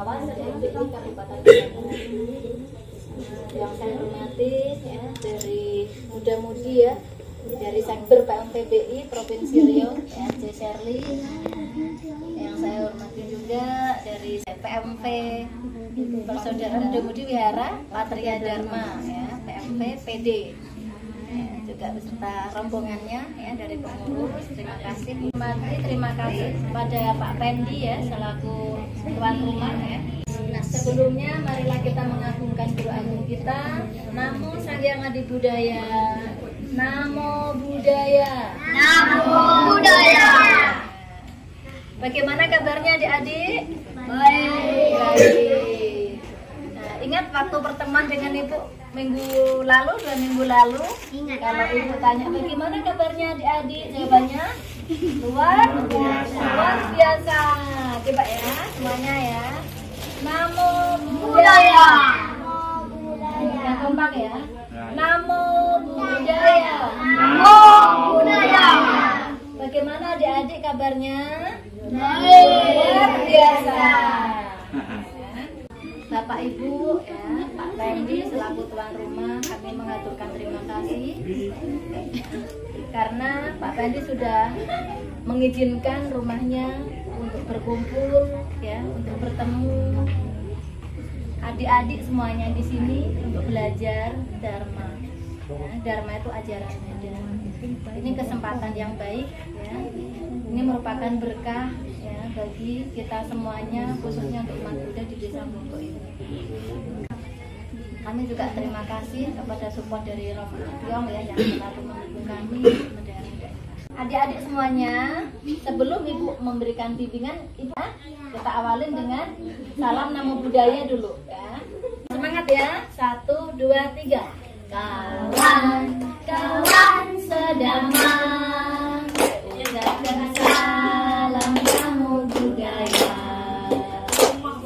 pengawas DMPI Kabupaten Bandung. Yang saya hormati ya, dari muda-mudi ya, dari Sekber PMPBI Provinsi Riau ya, C. Shirley. Yang saya hormati juga dari PMP Persaudaraan Muda-Mudi Wihara Patria Dharma ya, PMP PD. Ya, juga beserta rombongannya ya dari pengurus. Terima kasih. Terima kasih kepada Pak Pendi ya selaku tuan rumah ya. Nah, sebelumnya marilah kita mengagungkan guru agung kita. Namo Sang Adi Budaya. Namo Buddhaya. Namo Buddhaya. Bagaimana kabarnya adik-adik? Baik. Baik. Nah, ingat waktu pertemuan dengan Ibu minggu lalu, 2 minggu lalu? Ingat. Kalau Ibu tanya bagaimana kabarnya adik-adik, jawabannya luar biasa. Coba ya semuanya ya. Namo Buddhaya. Yang kompak ya. Namo Buddhaya. Namo Buddhaya. Bagaimana adik-adik kabarnya? Baik. Luar biasa. Bapak Ibu ya, Pak Pendi selaku tuan rumah, kami mengaturkan terima kasih karena Pak Pendi sudah mengizinkan rumahnya untuk berkumpul ya, untuk bertemu adik-adik semuanya di sini untuk belajar Dharma. Ya, Dharma itu ajaran Buddha. Ini kesempatan yang baik ya. Ini merupakan berkah ya bagi kita semuanya, khususnya untuk umat Buddha di Desa Mongko ini. Kami juga terima kasih kepada support dari Romo Agyong ya yang selalu mendukung kami. Adik-adik semuanya, sebelum Ibu memberikan bimbingan, Ibu kita awalin dengan salam Namo Buddhaya dulu ya. Semangat ya. 1, 2, 3. Kawan-kawan sedamai, ucapkan salam Namo Buddhaya.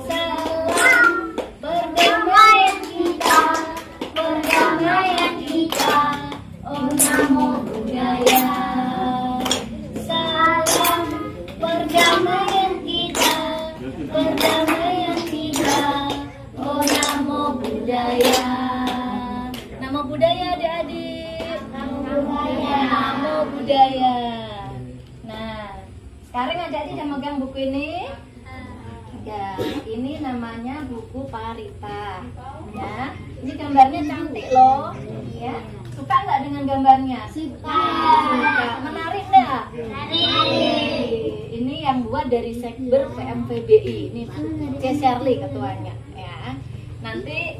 Salam perdamaian kita, oh Namo Buddhaya. Salam perdamaian kita, oh Namo Buddhaya. Namo Buddhaya adik-adik. Namo Buddhaya. Nah, sekarang adik-adik yang megang buku ini. Ya, ini namanya buku Parita. Ya, ini gambarnya cantik loh. Ya, suka nggak dengan gambarnya? Suka. Menarik nggak? Menarik. Ini yang buat dari Sekber PMPBI. Ini C. Shirley ketuanya. Ya, nanti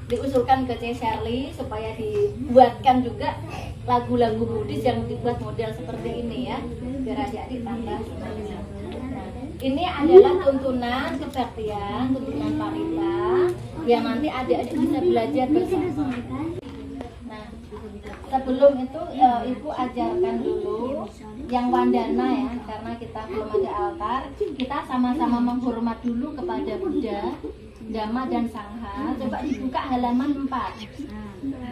diusulkan ke C. Shirley supaya dibuatkan juga lagu-lagu Buddhis yang dibuat model seperti ini ya, biar adik-adik tambah semangat. Nah, ini adalah tuntunan kebaktian, tuntunan Parita yang nanti adik-adik bisa belajar bersama. Nah, sebelum itu Ibu ajarkan dulu yang Wandana ya, karena kita belum ada altar, kita sama-sama menghormat dulu kepada Buddha, Dhamma dan Sangha. Coba dibuka halaman 4.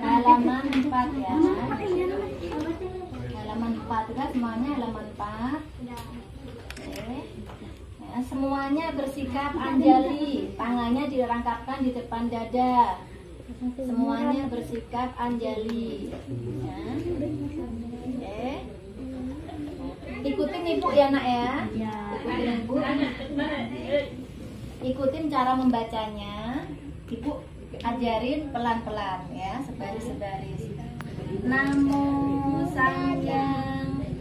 Halaman 4 ya. Halaman 4 kan semuanya halaman 4. Oke. Ya, semuanya bersikap anjali, tangannya dirangkapkan di depan dada. Semuanya bersikap anjali. Ya. Oke. Ikutin Ibu ya nak ya. Ikutin Ibu. Ikutin cara membacanya. Ibu ajarin pelan-pelan ya, sebaris-sebaris. Namo Sang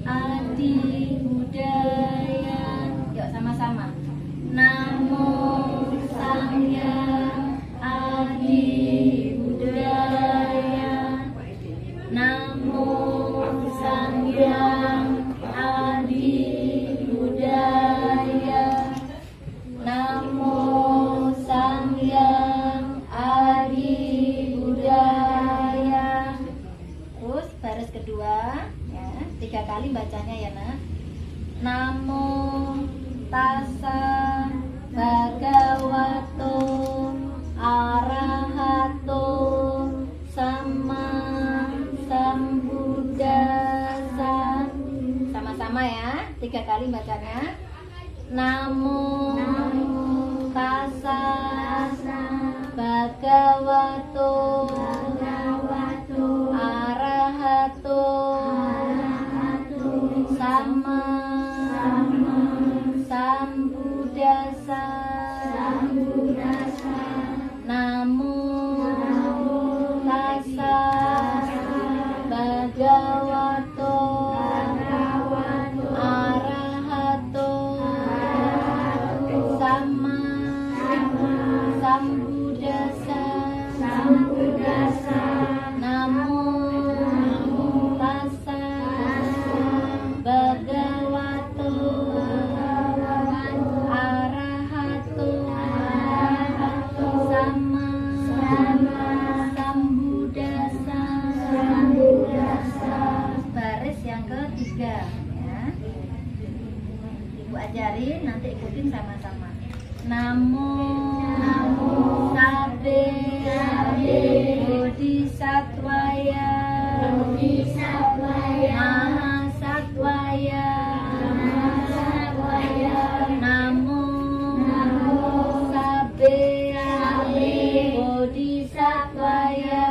Adi Budaya. Yuk sama-sama. Namo Sang Adi Budaya. Namo Sang Adi Budaya. Namo Sang Adi Budaya. Terus baris kedua ya, 3 kali bacanya ya nak. Namo Tassa Bhagavato Arahato Sama Sambuddhassa. Sama-sama ya, 3 kali bacanya. Namo tassa bhagavato arahato sama sambuddhassa namo tassa bhagavato arahato sama sambuddhassa namo tassa bhagavato arahato sama sambuddhassa. Baris yang ketiga ya. Ibu ajarin, nanti ikutin sama-sama. Namo sabbe bodhisattvaya mahasattvaya namo sabbe bodhisattvaya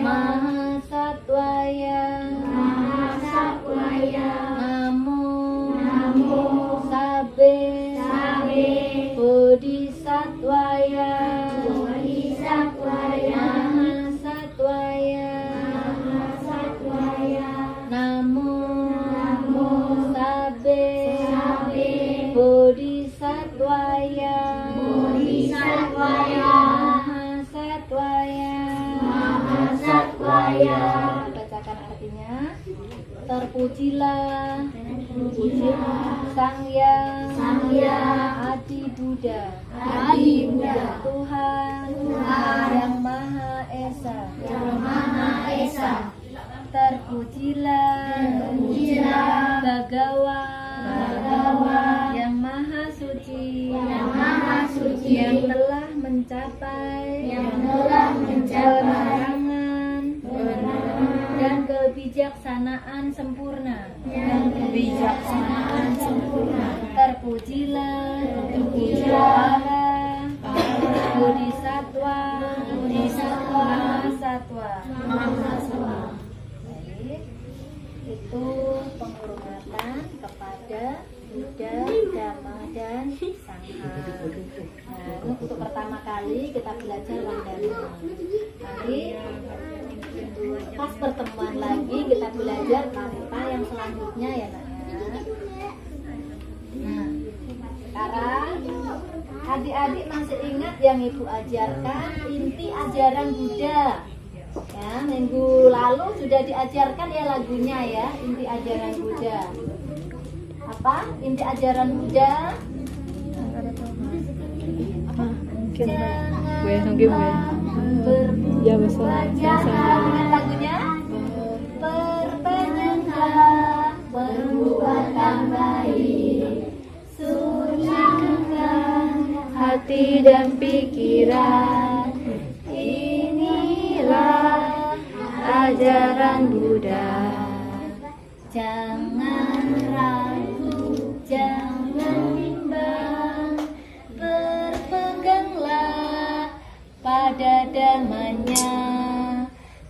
mahasattvaya namo sabbe bodhisattvaya mahasattvaya namo sabbe bodhisattvaya mahasattvaya. Bacakan artinya. Terpujilah Sang Hyang Adi Buddha Tuhan yang Maha Esa. Terpujilah Bhagawa yang Maha Suci yang telah mencapai kebenaran dan kebijaksanaan sempurna. Terpujilah para bodhisattva mahasatwa. Baik, itu penghormatan kepada Buddha, Dhamma, dan Sangha. Nah, untuk pertama kali kita belajar Wandana. Nanti pas pertemuan lagi kita belajar kata yang selanjutnya ya nak ya. Nah, sekarang adik-adik masih ingat yang ibu ajarkan inti ajaran Buddha ya, minggu lalu sudah diajarkan ya lagunya ya, inti ajaran Buddha. Apa inti ajaran Buddha? Lagunya perbanyaklah perbuatan baik, sucikan hati dan pikiran. Inilah ajaran Buddha. Jangan ragu, jangan bimbang, berpeganglah pada dhammanya.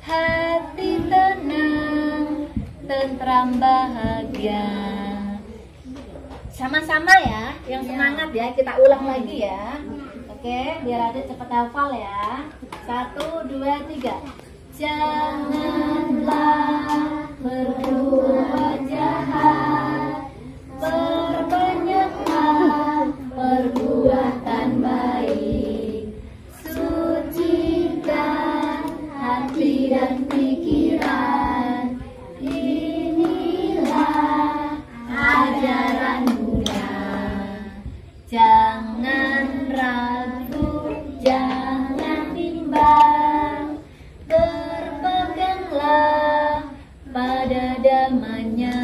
Hati tenang, tentram, bahagia. Sama-sama ya, yang semangat ya, kita ulang lagi ya. Oke, biar adik cepat hafal ya. 1, 2, 3. Janganlah berbuat jahat, perbanyaklah perbuatan baik, sucikan hati dan pikiran. Inilah ajaran Buddha. Jangan ragu, jangan bimbang, berpeganglah pada dhammanya.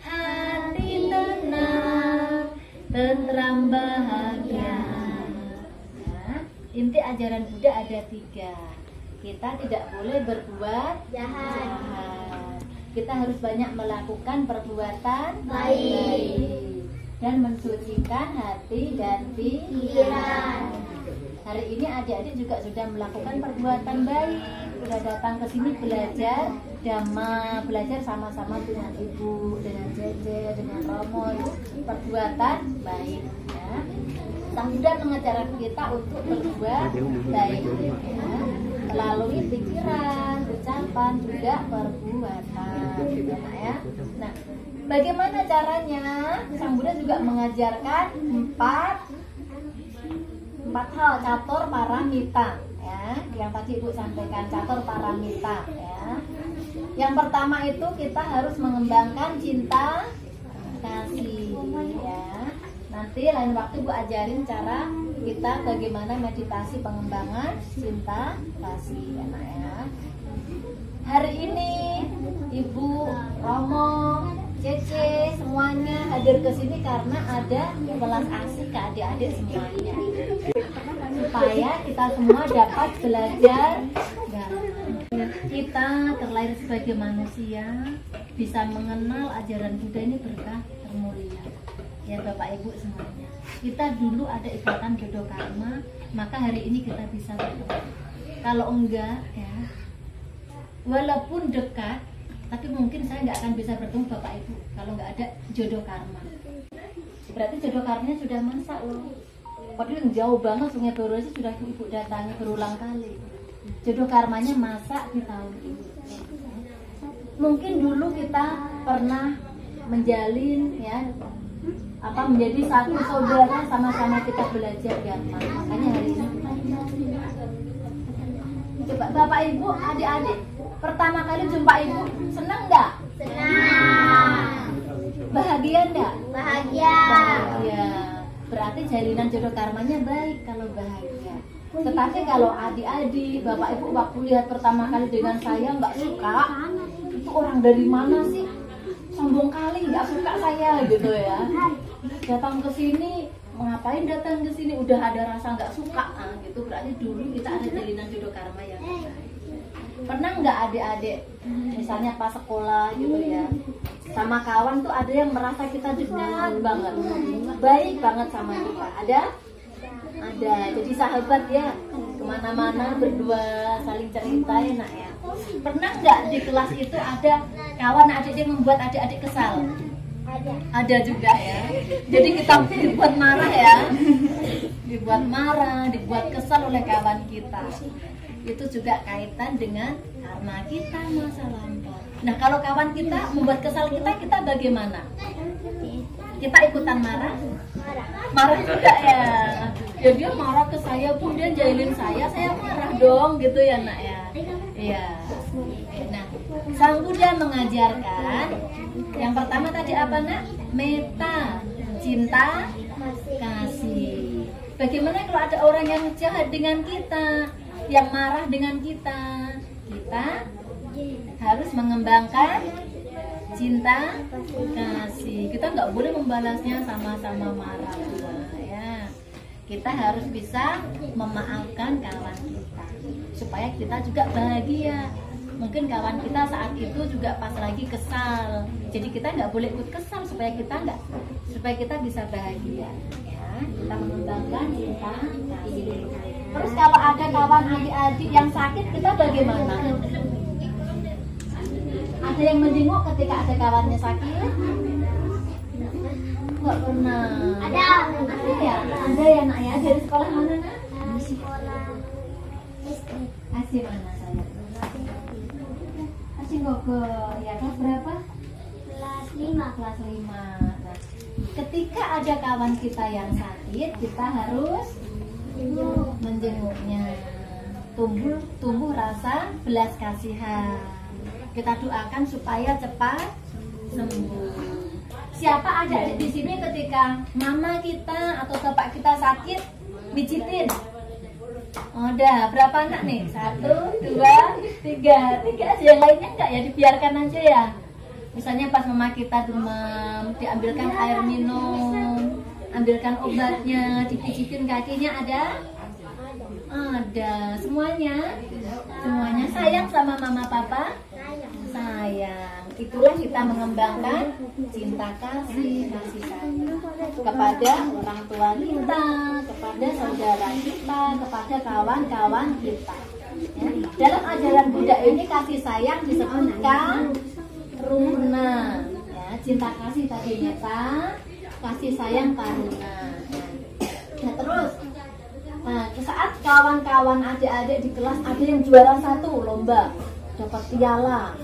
Hati tenang, tentram, bahagia. Nah, inti ajaran Buddha ada 3. Kita tidak boleh berbuat jahat. Kita harus banyak melakukan perbuatan baik. dan mensucikan hati dan pikiran. Hari ini adik-adik juga sudah melakukan perbuatan baik, sudah datang ke sini belajar dhamma, belajar sama-sama dengan ibu, dengan Jeje, dengan Romo, itu perbuatan baik. Ya. Sang Buddha mengajarkan kita untuk berbuat baik, ya. Melalui pikiran, ucapan, juga perbuatan, ya. Nah, bagaimana caranya? Sang Buddha juga mengajarkan empat hal catur paramita, ya, yang tadi ibu sampaikan, catur paramita, ya. Yang pertama itu kita harus mengembangkan cinta kasih, ya. Nanti lain waktu ibu ajarin cara kita bagaimana meditasi pengembangan cinta kasih, ya. Hari ini ibu, Romo, Cece, semuanya hadir ke sini karena ada kelas asik ke adik-adik semuanya, supaya kita semua dapat belajar. Kita terlahir sebagai manusia, bisa mengenal ajaran Buddha ini berkah termulia. Ya Bapak Ibu semuanya, kita dulu ada ikatan jodoh karma, maka hari ini kita bisa bertemu. Kalau enggak, ya, walaupun dekat, tapi mungkin saya nggak akan bisa bertemu Bapak Ibu kalau nggak ada jodoh karma. Berarti jodoh karmanya sudah masak loh. Padahal jauh banget Sungai Borosi sudah ibu datangi berulang kali. Jodoh karmanya masak di tahun ini. Mungkin dulu kita pernah menjalin, ya, menjadi satu saudara, sama-sama kita belajar dhamma. Makanya hari ini kita coba Bapak Ibu, adik-adik pertama kali jumpa ibu, senang nggak? Senang. Bahagia nggak? Bahagia. Bahagia. Berarti jalinan jodoh karmanya baik kalau bahagia. Tetapi kalau adik-adik, Bapak Ibu waktu lihat pertama kali dengan saya nggak suka, itu orang dari mana sih? Sombong kali, nggak suka saya gitu ya. Datang ke sini, ngapain datang ke sini? Udah ada rasa nggak suka, gitu. Berarti dulu kita ada jalinan jodoh karma yang baik. Pernah nggak adik-adik, misalnya pas sekolah gitu ya, sama kawan tuh ada yang merasa kita dekat banget, baik banget sama kita? Ada? Ada. Jadi sahabat ya, kemana-mana berdua saling cerita, enak ya. Pernah nggak di kelas itu ada kawan adik yang membuat adik-adik kesal? Ada juga ya. Jadi kita dibuat marah ya, dibuat marah, dibuat kesal oleh kawan kita. Itu juga kaitan dengan karma kita masa lampau. Nah, kalau kawan kita membuat kesal kita, kita bagaimana? Kita ikutan marah? Marah juga ya. Ya dia marah ke saya pun, dia jahilin saya marah dong gitu ya nak ya. Iya. Nah, Sang Buddha mengajarkan yang pertama tadi apa nak? Metta, cinta kasih. Bagaimana kalau ada orang yang jahat dengan kita, yang marah dengan kita, kita harus mengembangkan cinta kasih. Kita nggak boleh membalasnya sama-sama marah, ya. Kita harus bisa memaafkan kawan kita supaya kita juga bahagia. Mungkin kawan kita saat itu juga pas lagi kesal, jadi kita nggak boleh ikut kesal supaya kita bisa bahagia, ya. Kita mengembangkan cinta kasih. Terus kalau ada kawan adik-adik yang sakit, kita bagaimana? Ada yang menjenguk ketika ada kawannya sakit? Enggak pernah. Ada ya? Ada ya nak ya? Dari sekolah mana nak? sekolah SD. Asih mana saya? Asih gogo. Ya kelas berapa? Kelas 5. Kelas 5. Nah, ketika ada kawan kita yang sakit, kita harus menjenguknya, tumbuh rasa belas kasihan. Kita doakan supaya cepat sembuh. Siapa ada di sini ketika mama kita atau bapak kita sakit, pijitin? Udah berapa anak nih? 1, 2, 3 aja, yang lainnya enggak ya, dibiarkan aja ya. Misalnya pas mama kita demam, diambilkan air minum, ambilkan obatnya, dipijitin kakinya, ada? Ada. Semuanya sayang sama mama papa? Sayang. sayang. Itulah kita mengembangkan cinta kasih sayang kepada orang tua kita, kepada saudara kita, kepada kawan-kawan kita. Ya. Dalam ajaran Buddha ini kasih sayang disebutkan karuna. Ya, cinta kasih tadi metta, kasih sayang karuna. Nah, terus saat kawan-kawan adik-adik di kelas ada yang juara 1 lomba, dapat piala,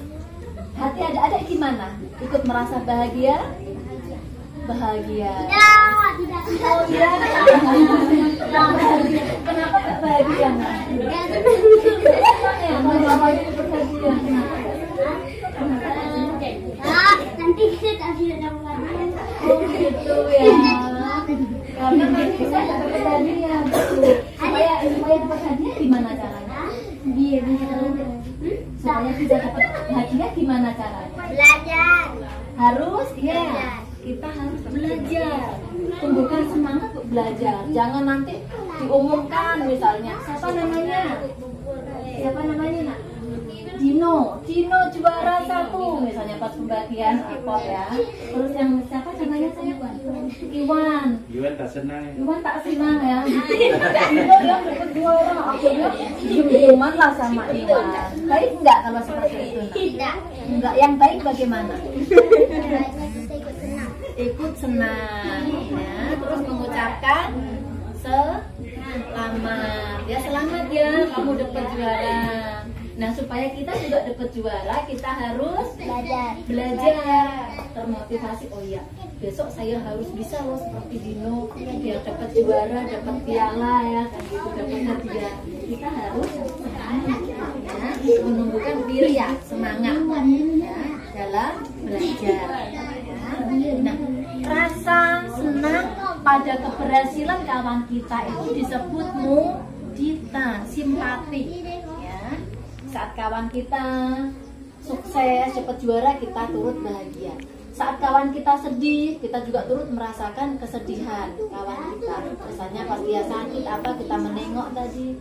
hati adik-adik gimana? Ikut merasa bahagia? Bahagia. Oh ya. Kenapa gak bahagia? Kenapa ikut bahagia? Nanti kita kasih rangkuman. Oh gitu ya. Karena kita dapat hadiah, betul. Supaya dapat hadiah gimana caranya? Supaya bisa dapat hadiah gimana caranya? Belajar. Harus ya. Kita harus belajar. Tumbuhkan semangat untuk belajar. Jangan nanti diumumkan misalnya. Siapa namanya? Nak? Dino juara 1 misalnya pas pembagian rapor ya. Terus yang siapa namanya saya? Iwan tak senang ya. Dino yang dapat juara, akhirnya diem-dieman lah sama Iwan. Baik enggak kalau seperti itu? Tidak. Enggak, yang baik bagaimana? Kita ikut senang. Ikut senang ya. Terus mengucapkan selamat ya, selamat ya kamu dapat juara. Nah, supaya kita juga dapat juara, kita harus belajar, termotivasi. Oh iya, besok saya harus bisa loh seperti Dino, biar dapat juara, dapat piala ya, kan gitu, dapat hadiah. Kita harus semangat ya, menumbuhkan wirya, semangat ya, dalam belajar. Ya. Nah, rasa senang pada keberhasilan kawan kita itu disebut mudita, simpati. Saat kawan kita sukses, cepat juara, kita turut bahagia. Saat kawan kita sedih, kita juga turut merasakan kesedihan kawan kita. Misalnya pas dia sakit apa, kita menengok tadi,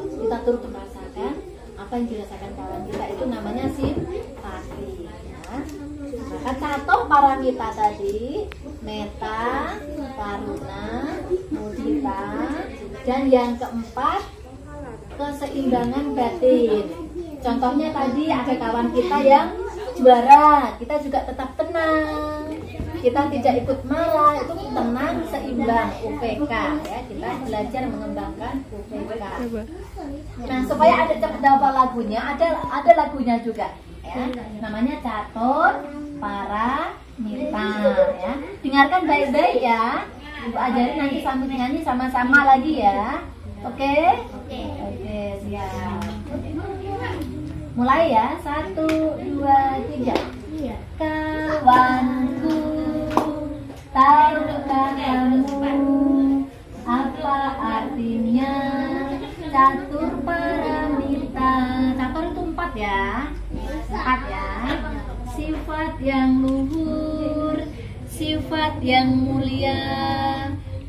kita turut merasakan apa yang dirasakan kawan kita. Itu namanya simpati ya. Maka catok paramita tadi, metta, karuna, mudita, dan yang keempat keseimbangan batin. Contohnya tadi ada kawan kita yang juara, kita juga tetap tenang, kita tidak ikut marah, itu tenang, seimbang, UPK ya. Kita belajar mengembangkan UPK. Nah, supaya ada cepat hafal lagunya, ada lagunya juga ya. Namanya Catur Paramita ya. Dengarkan baik-baik ya. Ibu ajarin nanti sambil nyanyi sama-sama lagi ya. Oke, siap. Mulai ya, 1, 2, 3. Kawanku, tahukah kamu apa artinya catur paramita? Catur itu 4 ya, 4 ya. Sifat yang luhur, sifat yang mulia,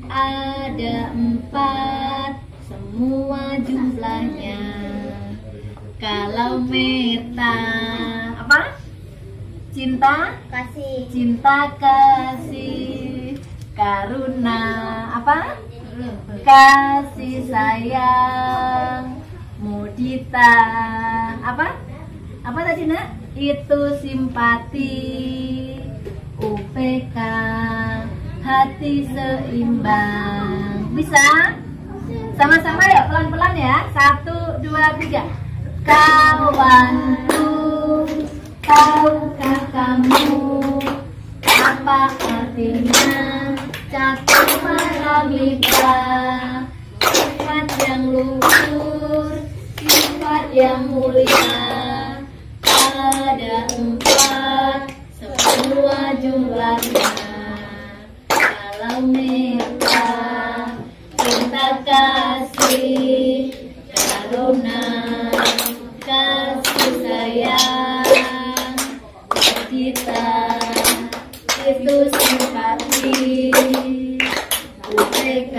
ada 4. Semua jumlahnya. Kalau metta apa? Cinta kasih. Karuna apa? Kasih sayang. Mudita apa? Apa tadi nak? Itu simpati. UPK hati seimbang. Bisa? Sama-sama ya, pelan-pelan ya. 1, 2, 3. Kawanku, tahukah kamu apa artinya catur paramita? Sifat yang luhur, sifat yang mulia, ada 4. Semua jumlahnya. Kalau metta, cinta kasih, karuna, kasih sayang, kita itu simpati, UPK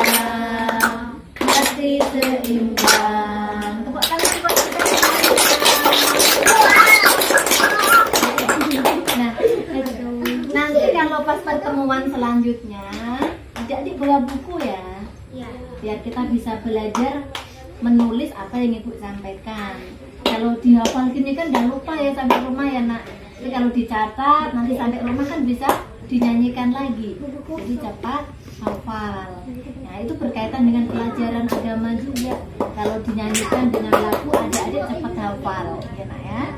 hati seimbang. Tepuk tangan buat kita. selanjutnya adik-adik bawa buku ya, biar kita bisa belajar menulis apa yang ibu sampaikan. Kalau dihafal gini kan udah lupa ya sampai rumah ya nak. Tapi kalau dicatat nanti sampai rumah kan bisa dinyanyikan lagi, jadi cepat hafal. Nah itu berkaitan dengan pelajaran agama juga. Kalau dinyanyikan dengan lagu adik-adik cepat hafal ya nak ya.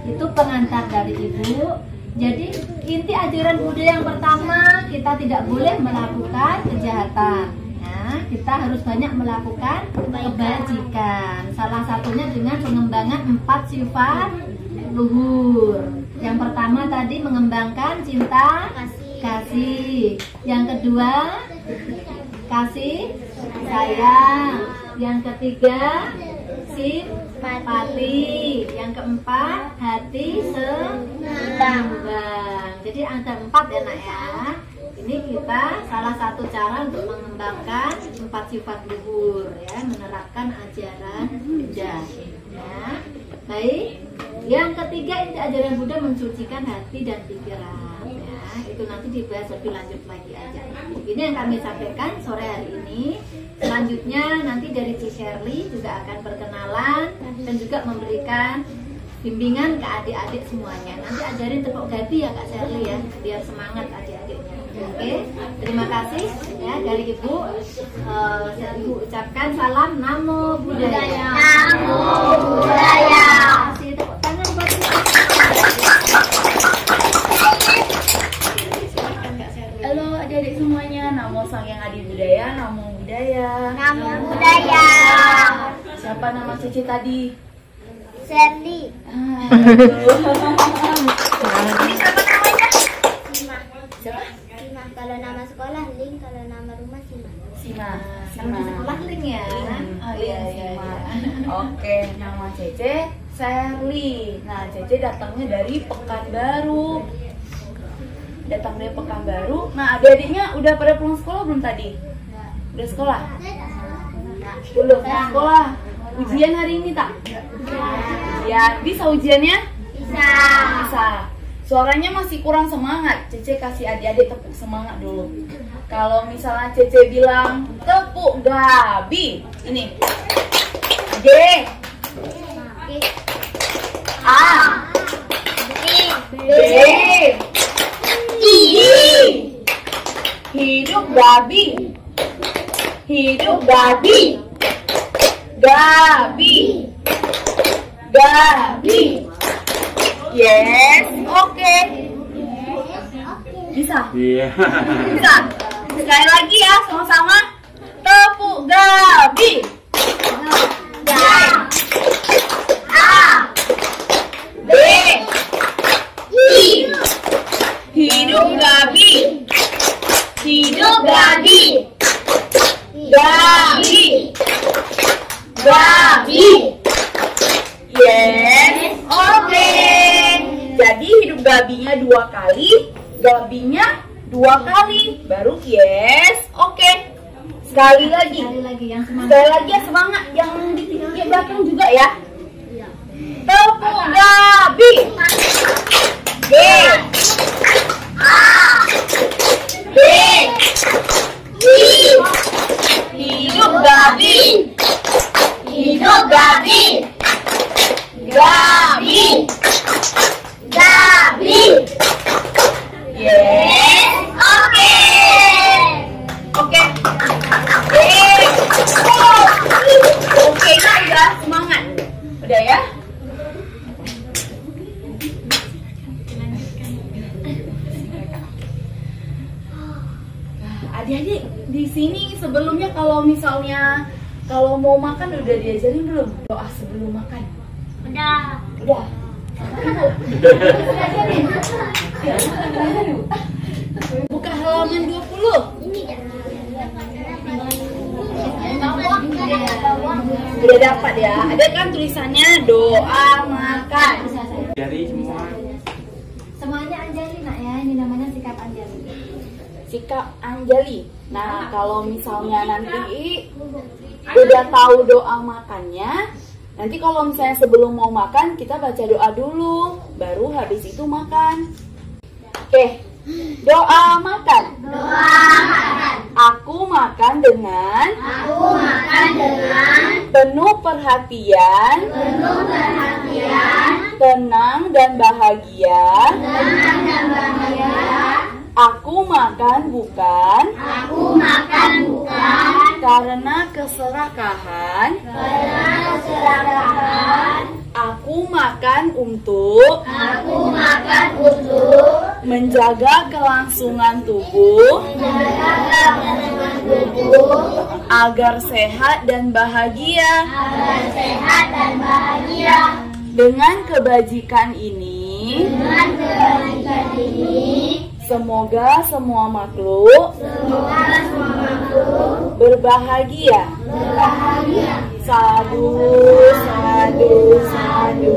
Itu pengantar dari ibu. Jadi inti ajaran Buddha yang pertama, kita tidak boleh melakukan kejahatan. Nah, kita harus banyak melakukan kebajikan. Salah satunya dengan pengembangan 4 sifat luhur. Yang pertama tadi mengembangkan cinta kasih. Yang kedua kasih sayang. Yang ketiga simpati. Yang keempat hati seimbang. Jadi ada 4 ya nak ya. Ini kita salah satu cara untuk mengembangkan 4 sifat luhur ya, menerapkan ajaran Buddha ya. Baik, yang ketiga ini ajaran Buddha mensucikan hati dan pikiran ya. Itu nanti dibahas lebih lanjut lagi aja. Ini yang kami sampaikan sore hari ini. Selanjutnya nanti dari Ci Shirley juga akan berkenalan dan juga memberikan bimbingan ke adik-adik semuanya. Nanti ajarin tepuk gabi ya Kak Shirley ya, biar semangat adik-adiknya. Oke, terima kasih ya dari Ibu. Saya Ibu ucapkan salam Namo Buddhaya. Namo Buddhaya. Kasih tepuk tangan buat Ibu. Halo adik-adik semuanya, Namo Sang Yang Adi Budaya, Namo Buddhaya. Namo Buddhaya. Siapa nama Cici tadi? Shirley. Ini siapa namanya? Sima. Siapa? Sima. Kalau nama sekolah Ling, kalau nama rumah Sima. Sima. Kalau di sekolah link ya. Oh iya iya. Oke, nama Cece Shirley. Nah, Cece datangnya dari Pekanbaru. Nah, adik-adiknya udah pada pulang sekolah belum tadi? Udah sekolah? Belum sekolah. Ujian hari ini tak? Ujian. Bisa ujiannya? Bisa. Suaranya masih kurang semangat. Cece kasih adik-adik tepuk semangat dulu. Kalau misalnya Cece bilang tepuk gabi, ini G A B I. Hidup gabi. Hidup gabi. Gabi. Gabi. Yes, oke. Bisa? Iya. Bisa? Sekali lagi ya, sama-sama. Tepuk gabi. G A B I. Hidup gabi. Hidup gabi. Gabi. Gabi. Yes, oke. Jadi hidup gabinya 2 kali, gabinya 2 kali, baru yes, oke. Sekali lagi. Sekali lagi yang semangat. Sekali lagi ya, semangat. Yang di belakang juga ya. Tepuk gabi. B A B I. Hidup gabi. Hidup gabi. Gabi. Gabi. Yes, oke. Oke. Oke, udah semangat. Udah ya? Adik-adik di sini sebelumnya kalau misalnya kalau mau makan udah diajarin belum doa sebelum makan? Udah. Udah. Buka halaman 20. Ini dah. Udah dapat ya. Ada kan tulisannya doa makan. Jadi semua. Semuanya Anjali nak ya. Ini namanya sikap Anjali. Sikap Anjali. Nah, kalau misalnya nanti udah tahu doa makannya, nanti kalau misalnya sebelum mau makan kita baca doa dulu, baru habis itu makan. Oke, Doa makan. Aku makan dengan penuh perhatian, tenang dan bahagia. Aku makan bukan karena keserakahan. Aku makan untuk menjaga kelangsungan tubuh agar sehat dan bahagia. Dengan kebajikan ini, semoga semua makhluk berbahagia. Sadu, sadu, sadu.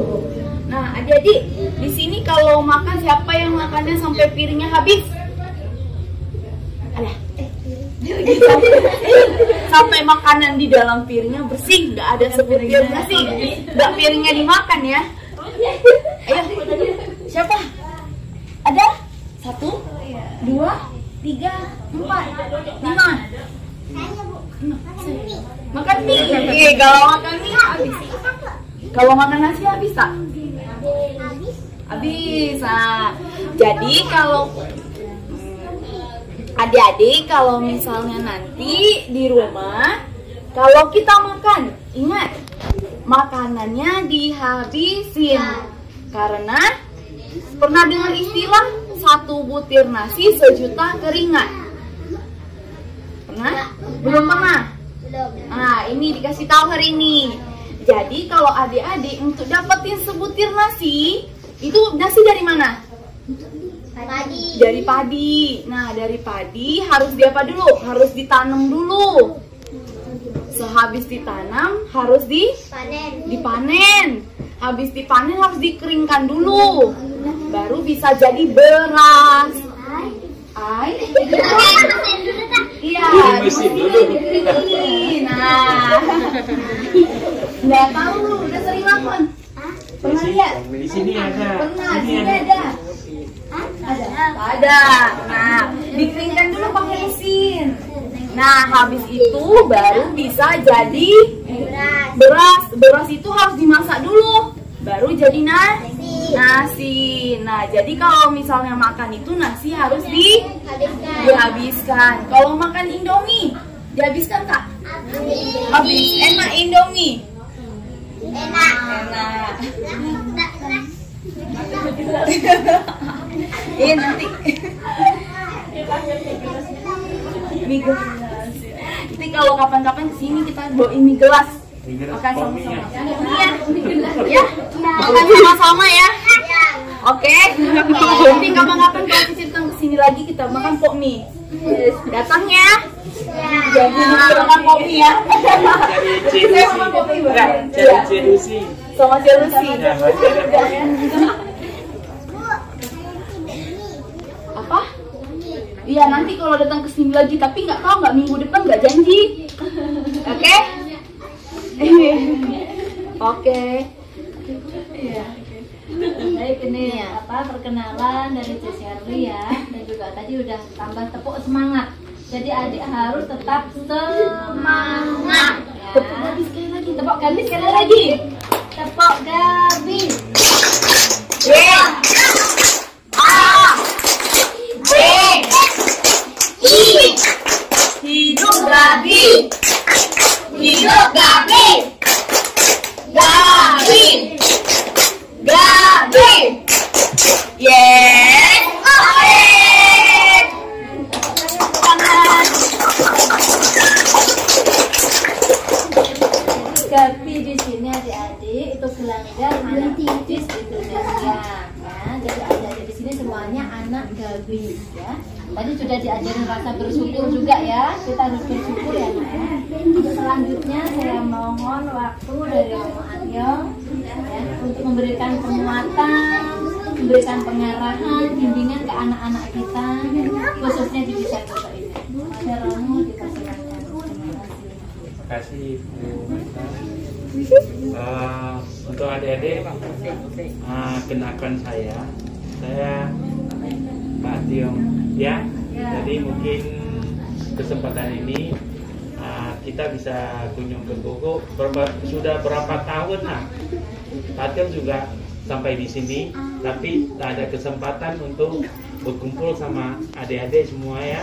Nah, adik-adik, di sini kalau makan siapa yang makannya sampai piringnya habis? Ada. Sampai makanan di dalam piringnya bersih, nggak ada sebutir nasi, nggak piringnya dimakan ya. Ayo, siapa? Ada? 1, 2, 3, 4, 5. Makan mie. Kalau makan mie habis. Kalau makan nasi habis tak? Habis. Nah, jadi kalau adik-adik kalau misalnya nanti di rumah kalau kita makan, ingat makanannya dihabisin. Karena pernah dengar istilah 1 butir nasi sejuta keringat? Pernah? Belum pernah? Nah, ini dikasih tahu hari ini. Jadi kalau adik-adik untuk dapetin sebutir nasi, itu nasi dari mana? Dari padi. Nah, dari padi harus diapa dulu? Harus ditanam dulu. Sehabis ditanam harus dipanen. Habis dipanen harus dikeringkan dulu. Baru bisa jadi beras. Iya, dikeringin. Nah, nggak tahu, udah sering makan. Pernah lihat? Di sini ada. Pernah, di sini ada. Ada. Nah, dikeringkan dulu pakai mesin. Nah, habis itu baru bisa jadi beras. Beras itu harus dimasak dulu, baru jadi nasi. Nah, jadi kalau misalnya makan itu nasi harus dihabiskan. Kalau makan Indomie, dihabiskan tak? Habis. Enak Indomie? Enak. Nanti mie gelas. Nanti kalau kapan-kapan kesini kita bawain mie gelas. Makan sama-sama. Iya. Makan sama-sama ya. Oke. Nanti kapan-kapan kalau kita datang kesini lagi kita makan pok mie. Datang ya. Jadi makan pok mie ya. Saya makan pok mie. Jadi Lucy. Sama si Lucy. Apa? Iya, nanti kalau datang ke sini lagi, tapi nggak tahu nggak minggu depan, nggak janji. Oke? Oke. Baik, ini perkenalan dari Cik Sherly ya, dan juga tadi udah tambah tepuk semangat. Jadi adik harus tetap semangat. Ya. Tepuk gabi sekali lagi. Tepuk gabi sekali lagi. Tepuk gabi. Hidup gabi. Hidup gabi. Gabi. Gabi. Yes. Gabi di sini adik-adik itu gelanggang anak titis Indonesia. Ya, jadi adik-adik di sini semuanya anak Gabi ya. Tadi sudah diajarin rasa bersyukur juga ya. Kita harus bersyukur ya, Nak ya. Selanjutnya saya mohon waktu dari Mama Aryo ya, untuk memberikan penguatan, memberikan pengarahan, bimbingan ke anak-anak kita, khususnya di desa Desa ini. Saya Romo dipersilakan. Terima kasih Bu. Untuk adik-adik, kenalkan saya Pak Tiong ya. Jadi mungkin kesempatan ini kita bisa kunjung ke Gogo. Sudah berapa tahun lah Pak Tiong juga sampai di sini, tapi tak ada kesempatan untuk berkumpul sama adik-adik semua ya.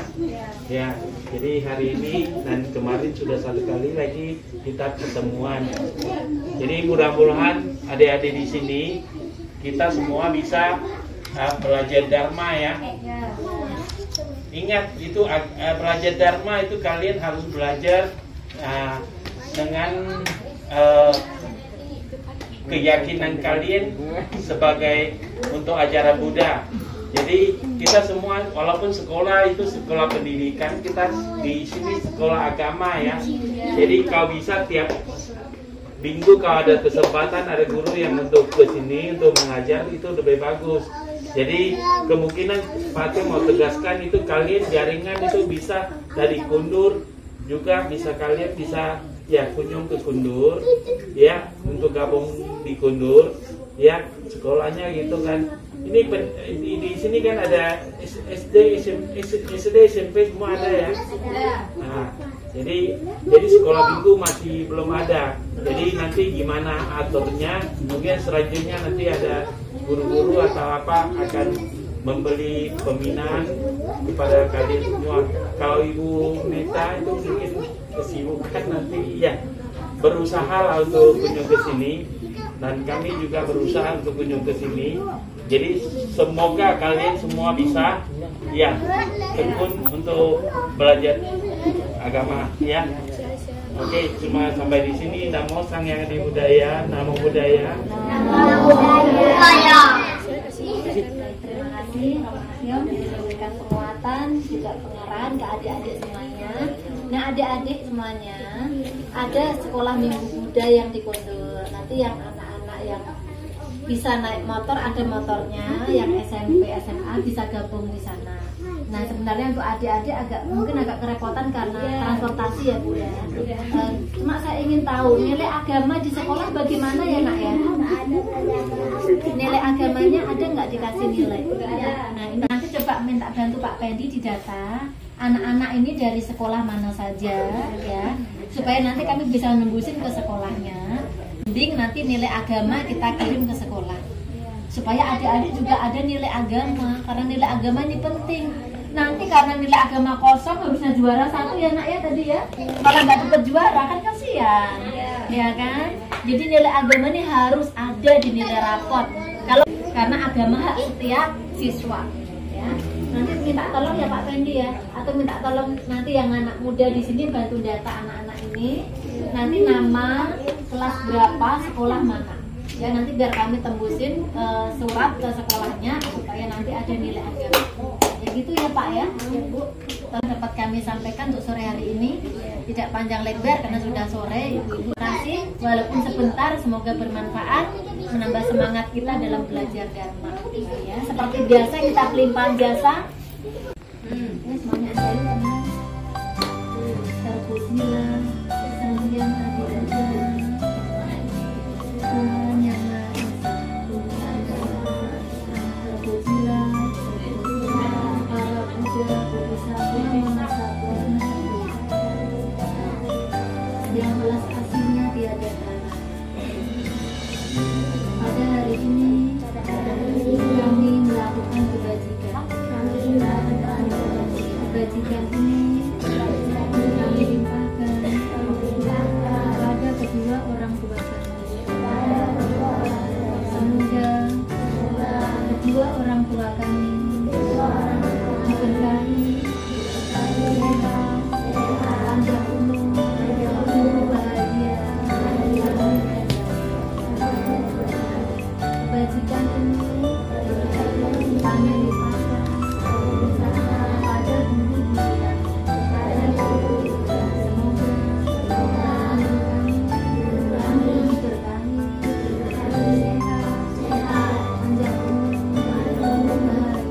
Ya, jadi hari ini dan kemarin sudah satu kali lagi kita ketemuan. Jadi mudah-mudahan adik-adik di sini kita semua bisa belajar Dharma ya. Ingat itu belajar Dharma itu kalian harus belajar dengan keyakinan kalian sebagai untuk ajaran Buddha. Jadi kita semua walaupun sekolah itu sekolah pendidikan, kita di sini sekolah agama ya. Jadi kau bisa tiap minggu kalau ada kesempatan ada guru yang untuk ke sini untuk mengajar itu lebih bagus. Jadi kemungkinan Pak Tiong mau tegaskan itu kalian jaringan itu bisa dari Kundur juga bisa kalian bisa ya kunjung ke Kundur ya untuk gabung di Kundur ya sekolahnya gitu kan. Ini di sini kan ada SD, SMP semua ada ya. Nah, jadi sekolah minggu masih belum ada. Jadi nanti gimana aturnya? Mungkin selanjutnya nanti ada guru-guru atau apa akan membeli pembinaan kepada kalian semua. Kalau Ibu Neta itu mungkin kesibukan nanti ya berusaha lah untuk kunjung ke sini dan kami juga berusaha untuk kunjung ke sini. Jadi semoga kalian semua bisa ya tekun untuk belajar agama ya. Oke, cuma sampai di sini. Namo Sang Yang Adi Budaya, Namo Buddhaya. Namo Buddhaya. Terima kasih Om memberikan penguatan juga pengarahan ke adik-adik semuanya. Nah adik-adik semuanya ada sekolah minggu Buddha yang di Kundur. Nanti yang anak-anak yang bisa naik motor ada motornya, yang SMP SMA bisa gabung di sana. Nah sebenarnya untuk adik-adik mungkin agak kerepotan karena transportasi ya Bu ya. Cuma saya ingin tahu nilai agama di sekolah bagaimana ya Nak ya? Nilai agamanya ada nggak dikasih nilai? Nah ini nanti coba minta bantu Pak Pendi di data anak-anak ini dari sekolah mana saja ya, supaya nanti kami bisa nembusin ke sekolahnya. Mending nanti nilai agama kita kirim ke sekolah supaya adik-adik juga ada nilai agama, karena nilai agama ini penting. Nanti karena nilai agama kosong harusnya juara 1 ya Nak ya tadi ya, malah nggak dapat juara kan kasihan ya kan. Jadi nilai agama ini harus ada di nilai raport karena agama hak setiap siswa ya. Nanti minta tolong ya Pak Pendi ya, atau minta tolong nanti yang anak muda di sini bantu data anak-anak ini, nanti nama, kelas berapa, sekolah mana ya, nanti biar kami tembusin surat ke sekolahnya supaya nanti ada nilai agama ya gitu ya Pak ya. Bu, dapat kami sampaikan untuk sore hari ini tidak panjang lebar karena sudah sore. Ibu-ibu kasih walaupun sebentar, semoga bermanfaat, menambah semangat kita dalam belajar Dharma ya. Seperti biasa kita pelimpahan jasa ya, semuanya ada teman terpujilah Sang Yang Adi Budaya, Tuhan Yang Maha Esa, terpujilah para Buddha Bodhisattva Mahasatwa yang belas asihnya tiada tara. Pada hari ini kami melakukan kebajikan. Kebajikan ini kami limpahkan kepada kedua orang tua kami. Semoga kedua orang tua kami diberkahi sehat, panjang umur, bahagia. Kebajikan ini kami limpahkan pada guru-guru yang semoga kami diberkahi sehat, panjang umur, bahagia.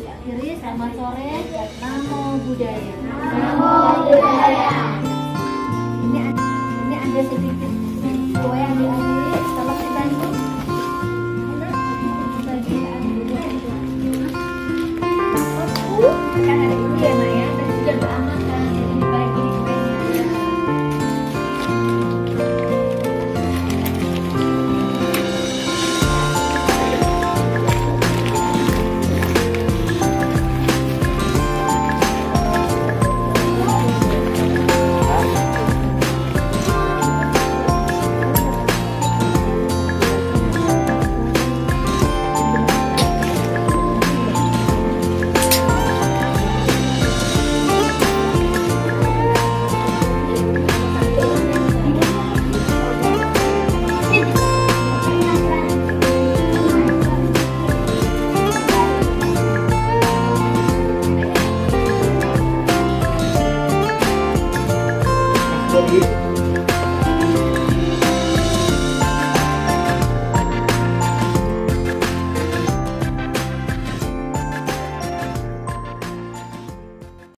Akhiri selamat sore dan namo buddhaya. Namo Buddhaya. Ini ada sedikit kue adik-adik, tolong dibantu. Kan ada ini ya nak ya, dan sudah diamankan jadi dibagi kuenya. Jadi